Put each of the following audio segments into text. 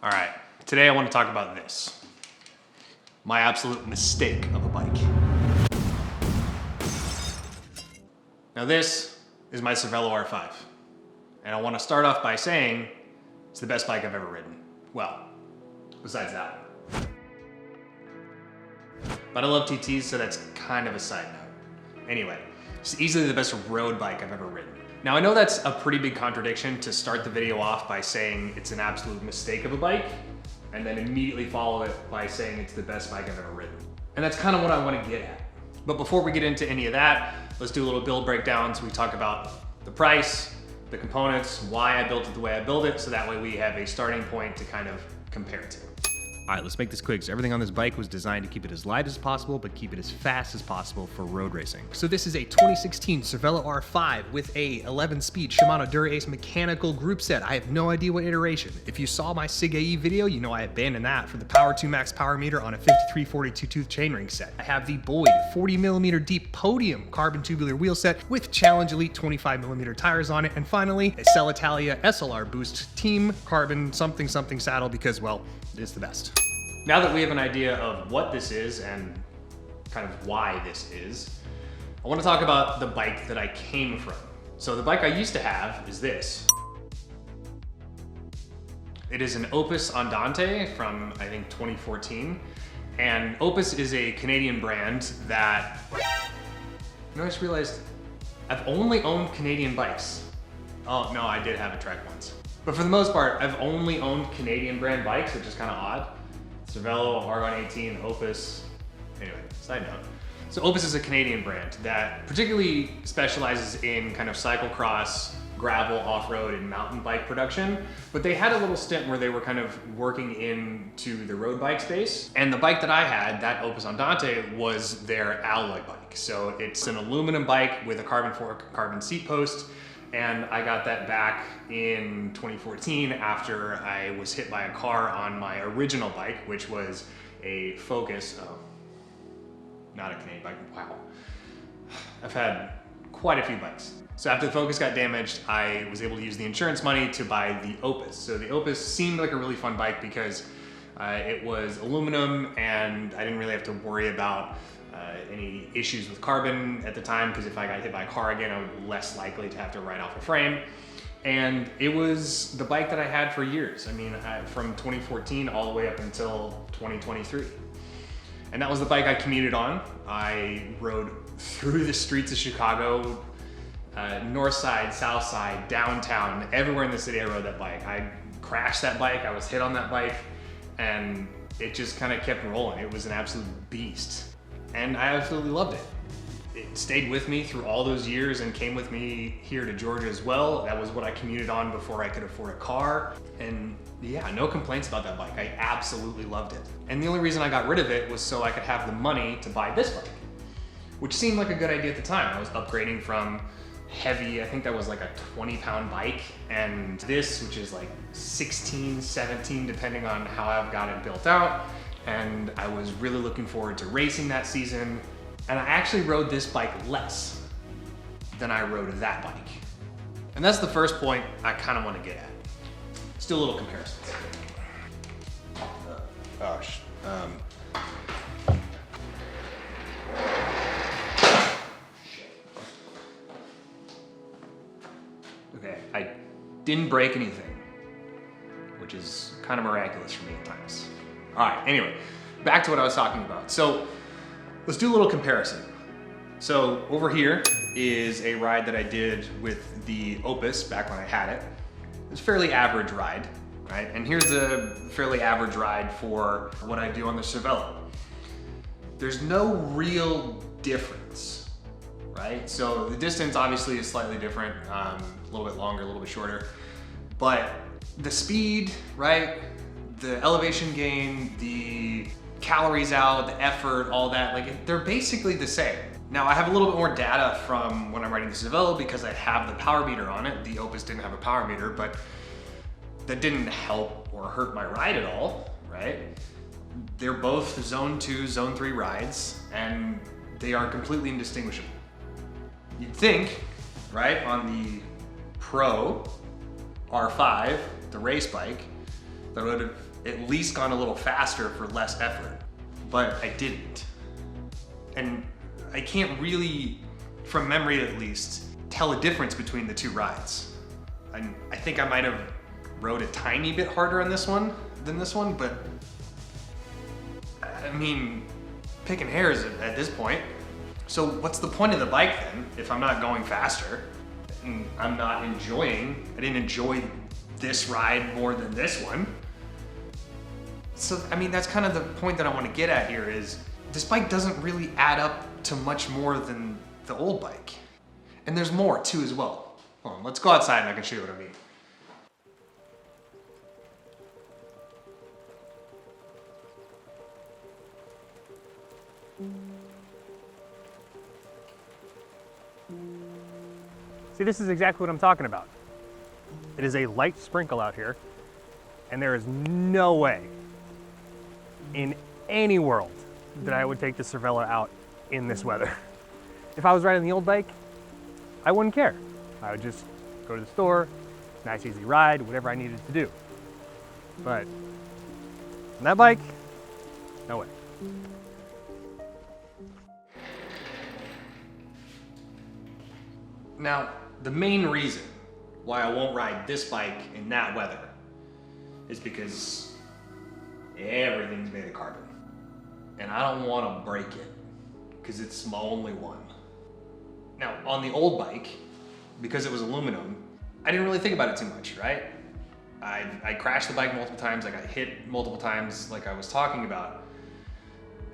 All right, today I want to talk about this. My absolute mistake of a bike. Now this is my Cervelo R5. And I want to start off by saying it's the best bike I've ever ridden. Well, besides that one. But I love TTs, so that's kind of a side note. Anyway, it's easily the best road bike I've ever ridden. Now I know that's a pretty big contradiction to start the video off by saying it's an absolute mistake of a bike, and then immediately follow it by saying it's the best bike I've ever ridden. And that's kind of what I want to get at. But before we get into any of that, let's do a little build breakdown. So we talk about the price, the components, why I built it the way I built it, so that way we have a starting point to kind of compare to. All right, let's make this quick. So everything on this bike was designed to keep it as light as possible, but keep it as fast as possible for road racing. So this is a 2016 Cervelo R5 with a 11-speed Shimano Dura-Ace mechanical group set. I have no idea what iteration. If you saw my SIG AE video, you know I abandoned that for the Power 2 Max power meter on a 5342 tooth chainring set. I have the Boyd 40mm deep Podium carbon tubular wheel set with Challenge Elite 25mm tires on it. And finally, a Cell Italia SLR Boost Team carbon something saddle because, well, it's the best. Now that we have an idea of what this is and kind of why this is, I want to talk about the bike that I came from. So the bike I used to have is this. It is an Opus Andante from, I think, 2014. And Opus is a Canadian brand that, I just realized I've only owned Canadian bikes. Oh, no, I did have a Trek once. But for the most part, I've only owned Canadian brand bikes, which is kind of odd. Cervelo, Argon 18, Opus. Anyway, side note. So Opus is a Canadian brand that particularly specializes in kind of cyclocross, gravel, off-road, and mountain bike production. But they had a little stint where they were kind of working into the road bike space. And the bike that I had, that Opus Andante, was their alloy bike. So it's an aluminum bike with a carbon fork, carbon seat post. And I got that back in 2014 after I was hit by a car on my original bike, which was a Focus. Oh, not a Canadian bike, wow. I've had quite a few bikes. So after the Focus got damaged, I was able to use the insurance money to buy the Opus. So the Opus seemed like a really fun bike because it was aluminum and I didn't really have to worry about any issues with carbon at the time, because if I got hit by a car again, I would be less likely to have to write off a frame. And it was the bike that I had for years. I mean, from 2014 all the way up until 2023. And that was the bike I commuted on. I rode through the streets of Chicago, north side, south side, downtown, everywhere in the city I rode that bike. I crashed that bike, I was hit on that bike, and it just kind of kept rolling. It was an absolute beast. And I absolutely loved it. It stayed with me through all those years and came with me here to Georgia as well. That was what I commuted on before I could afford a car. And yeah, no complaints about that bike. I absolutely loved it. And the only reason I got rid of it was so I could have the money to buy this bike, which seemed like a good idea at the time. I was upgrading from heavy, I think that was like a 20-pound bike, and this, which is like 16, 17, depending on how I've got it built out. And I was really looking forward to racing that season. And I actually rode this bike less than I rode that bike. And that's the first point I kind of want to get at. Let's do a little comparison. Gosh. Okay, I didn't break anything, which is kind of miraculous for me at times. All right, anyway, back to what I was talking about. So let's do a little comparison. So over here is a ride that I did with the Opus back when I had it. It was a fairly average ride, right? And here's a fairly average ride for what I do on the Cervelo. There's no real difference, right? So the distance obviously is slightly different, a little bit longer, a little bit shorter, but the speed, right? The elevation gain, the calories out, the effort, all that, like they're basically the same. Now I have a little bit more data from when I'm riding the Cervelo because I have the power meter on it. The Opus didn't have a power meter, but that didn't help or hurt my ride at all, right? They're both Zone 2, Zone 3 rides, and they are completely indistinguishable. You'd think, right, on the Pro R5, the race bike, that would have at least gone a little faster for less effort, but I didn't. And I can't really, from memory at least, tell a difference between the two rides. I think I might have rode a tiny bit harder on this one than this one, but I mean, picking hairs at this point. So what's the point of the bike then, if I'm not going faster and I'm not enjoying, I didn't enjoy this ride more than this one. So, I mean, that's kind of the point that I want to get at here is this bike doesn't really add up to much more than the old bike. And there's more too as well. Hold on, let's go outside and I can show you what I mean. See, this is exactly what I'm talking about. It is a light sprinkle out here, and there is no way in any world that I would take the Cervelo out in this weather. If I was riding the old bike, I wouldn't care. I would just go to the store, nice easy ride, whatever I needed to do. But on that bike, no way. Now, the main reason why I won't ride this bike in that weather is because everything's made of carbon. And I don't want to break it because it's my only one. Now, on the old bike, because it was aluminum, I didn't really think about it too much, right? I crashed the bike multiple times, I got hit multiple times like I was talking about,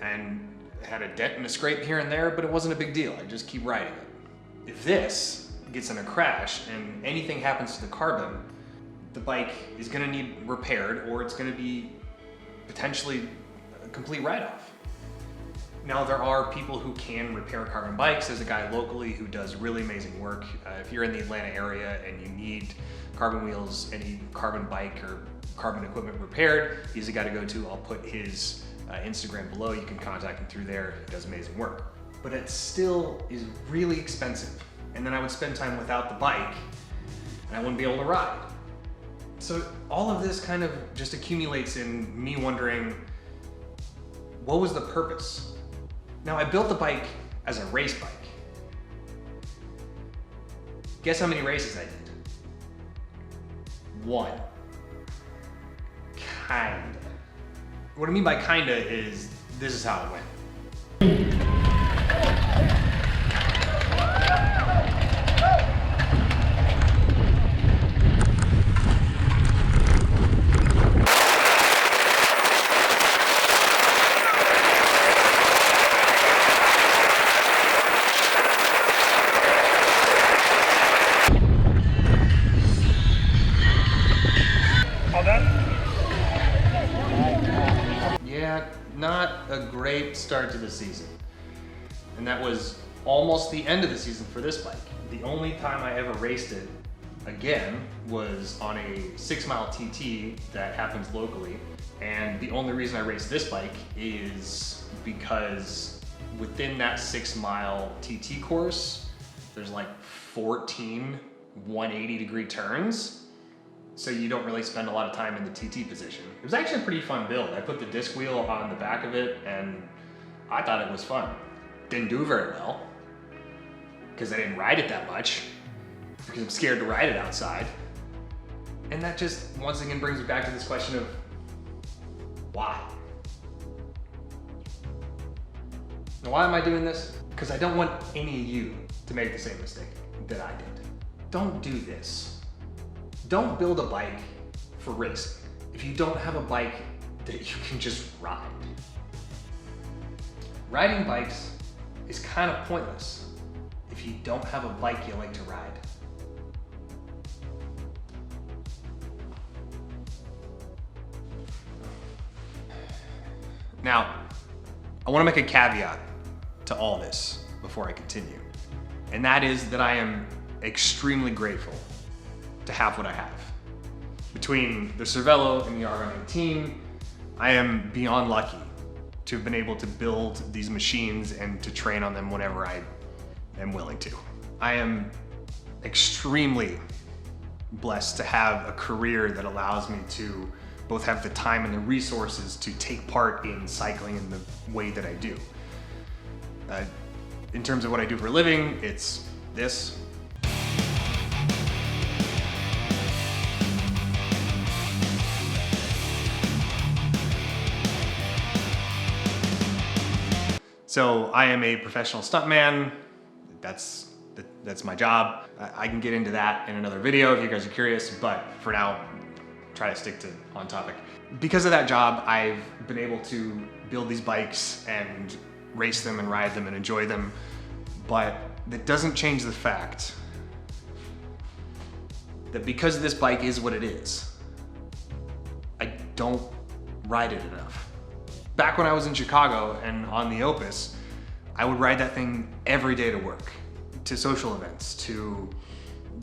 and had a dent and a scrape here and there, but it wasn't a big deal. I just keep riding it. If this gets in a crash and anything happens to the carbon, the bike is gonna need repaired or it's gonna be potentially a complete write-off. Now there are people who can repair carbon bikes. There's a guy locally who does really amazing work. If you're in the Atlanta area and you need carbon wheels, any carbon bike or carbon equipment repaired, he's the guy to go to. I'll put his Instagram below. You can contact him through there. He does amazing work. But it still is really expensive. And then I would spend time without the bike and I wouldn't be able to ride. So all of this kind of just accumulates in me wondering, what was the purpose? Now I built the bike as a race bike. Guess how many races I did? One. Kinda. What I mean by kinda is, this is how it went. Not a great start to the season. And that was almost the end of the season for this bike. The only time I ever raced it again was on a 6-mile TT that happens locally. And the only reason I raced this bike is because within that 6-mile TT course, there's like 14 180-degree turns. So you don't really spend a lot of time in the TT position. It was actually a pretty fun build. I put the disc wheel on the back of it and I thought it was fun. Didn't do very well because I didn't ride it that much because I'm scared to ride it outside. And that just once again brings me back to this question of why? Now why am I doing this? Because I don't want any of you to make the same mistake that I did. Don't do this. Don't build a bike for racing if you don't have a bike that you can just ride. Riding bikes is kind of pointless if you don't have a bike you like to ride. Now, I want to make a caveat to all this before I continue, and that is that I am extremely grateful to have what I have. Between the Cervelo and the Argon 18, I am beyond lucky to have been able to build these machines and to train on them whenever I am willing to. I am extremely blessed to have a career that allows me to both have the time and the resources to take part in cycling in the way that I do. In terms of what I do for a living, it's this. So I am a professional stuntman. That's my job. I can get into that in another video if you guys are curious, but for now, try to stick to on topic. Because of that job, I've been able to build these bikes and race them and ride them and enjoy them, but that doesn't change the fact that because this bike is what it is, I don't ride it enough. Back when I was in Chicago and on the Opus, I would ride that thing every day to work, to social events, to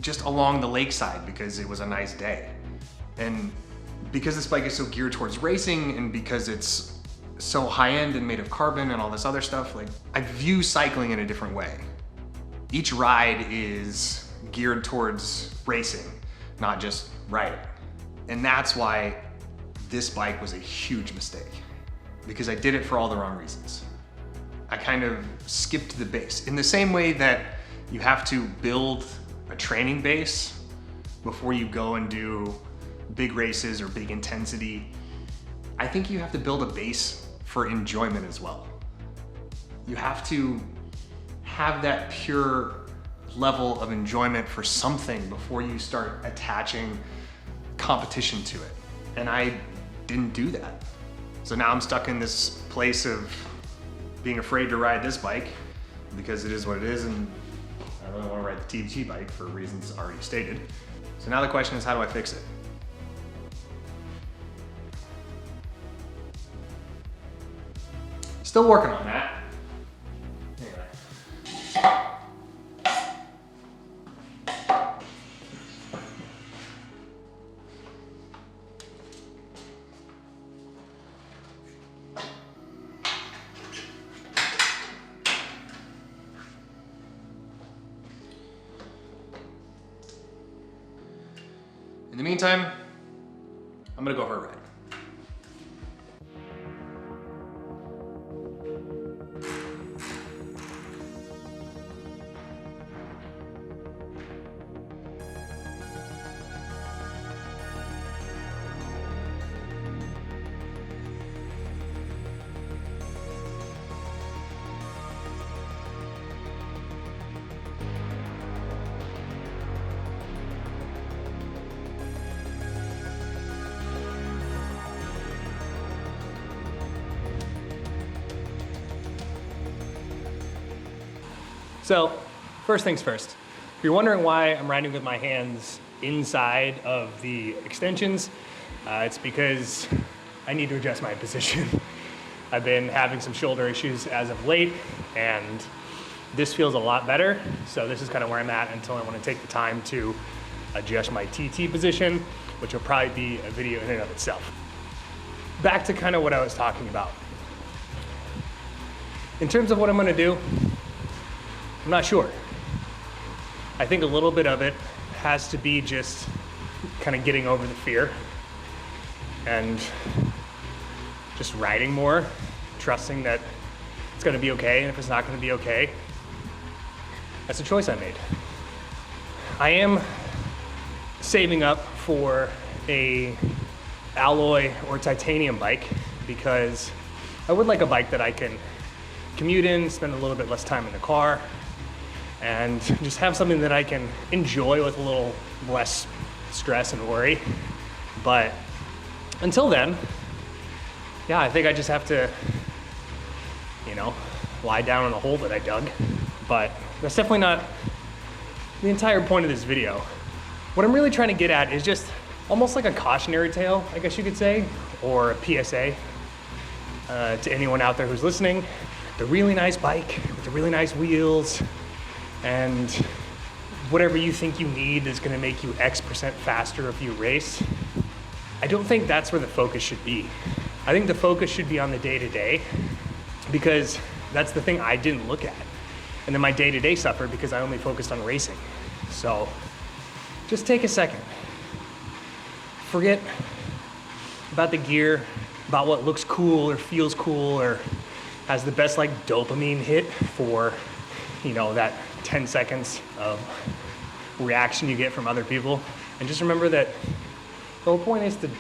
just along the lakeside because it was a nice day. And because this bike is so geared towards racing and because it's so high-end and made of carbon and all this other stuff, like, I view cycling in a different way. Each ride is geared towards racing, not just riding. And that's why this bike was a huge mistake, because I did it for all the wrong reasons. I kind of skipped the base. In the same way that you have to build a training base before you go and do big races or big intensity, I think you have to build a base for enjoyment as well. You have to have that pure level of enjoyment for something before you start attaching competition to it. And I didn't do that. So now I'm stuck in this place of being afraid to ride this bike because it is what it is, and I really want to ride the TT bike for reasons already stated. So now the question is, how do I fix it? Still working on that. Anyway. In the meantime, I'm gonna go for a ride. So, first things first, if you're wondering why I'm riding with my hands inside of the extensions, it's because I need to adjust my position. I've been having some shoulder issues as of late, and this feels a lot better. So this is kind of where I'm at until I want to take the time to adjust my TT position, which will probably be a video in and of itself. Back to kind of what I was talking about. In terms of what I'm going to do, I'm not sure. I think a little bit of it has to be just kind of getting over the fear and just riding more, trusting that it's gonna be okay, and if it's not gonna be okay, that's a choice I made. I am saving up for a alloy or titanium bike because I would like a bike that I can commute in, spend a little bit less time in the car, and just have something that I can enjoy with a little less stress and worry. But until then, yeah, I think I just have to, lie down in the hole that I dug. But that's definitely not the entire point of this video. What I'm really trying to get at is just almost like a cautionary tale, I guess you could say, or a PSA to anyone out there who's listening. The really nice bike with the really nice wheels, and whatever you think you need is gonna make you X% faster if you race. I don't think that's where the focus should be. I think the focus should be on the day-to-day, because that's the thing I didn't look at. And then my day-to-day suffered because I only focused on racing. So just take a second. Forget about the gear, about what looks cool or feels cool or has the best like dopamine hit for, you know, that 10 seconds of reaction you get from other people. And just remember that the whole point is to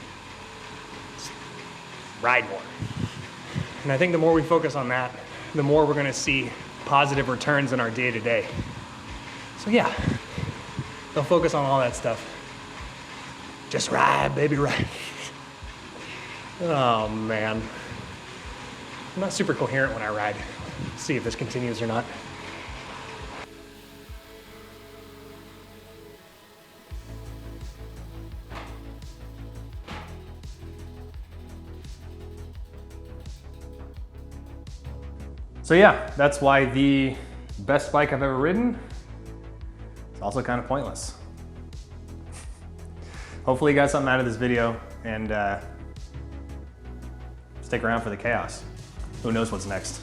ride more. And I think the more we focus on that, the more we're gonna see positive returns in our day-to-day. So yeah, don't focus on all that stuff. Just ride, baby, ride. Oh man. I'm not super coherent when I ride. Let's see if this continues or not. So yeah, that's why the best bike I've ever ridden is also kind of pointless. Hopefully you got something out of this video, and stick around for the chaos. Who knows what's next?